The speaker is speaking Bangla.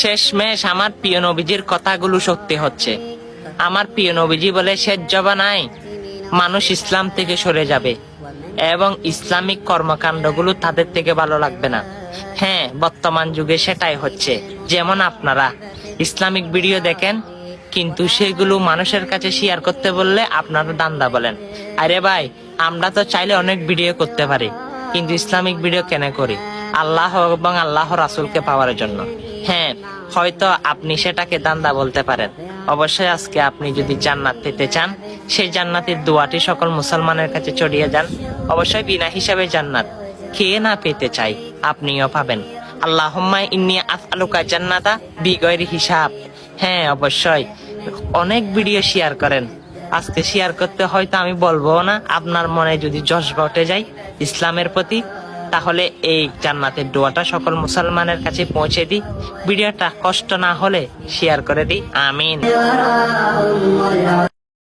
শেষমেশ আমার প্রিয় নবীজির কথাগুলো সত্যি হচ্ছে। আমার প্রিয় নবীজি বলে, শেষ জমানায় মানুষ ইসলাম থেকে সরে যাবে এবং ইসলামিক কর্মকাণ্ডগুলো তাদের থেকে ভালো লাগবে না। হ্যাঁ, বর্তমান যুগে সেটাই হচ্ছে। যেমন আপনারা ইসলামিক ভিডিও দেখেন, কিন্তু সেগুলো মানুষের কাছে শেয়ার করতে বললে আপনারা দান্দা বলেন। আরে ভাই, আমরা তো চাইলে অনেক ভিডিও করতে পারি, কিন্তু ইসলামিক ভিডিও কেন করি? আল্লাহ এবং আল্লাহ রাসূলকে পাওয়ার জন্য। হ্যাঁ, হয়তো আপনি সেটাকে দান্দা বলতে পারেন। অবশ্যই আজকে আপনি যদি জান্নাত পেতে চান, সেই জান্নাতের দোয়াটি সকল মুসলমানের কাছে ছড়িয়ে যান। অবশ্যই বিনা হিসাবে জান্নাত কে না পেতে চাই, আপনিও পাবেন। আল্লাহুম্মা ইন্নী আসআলুকা জান্নাতা বিগয়রি হিসাব। হ্যাঁ, অবশ্যই অনেক ভিডিও শেয়ার করেন। আজকে শেয়ার করতে হয়তো আমি বলবো না, আপনার মনে যদি জজবা উঠে যায় ইসলামের প্রতি, তাহলে এই জান্নাতের দোয়াটা সকল মুসলমানের কাছে পৌঁছে দিই। ভিডিওটা কষ্ট না হলে শেয়ার করে দিই। আমিন।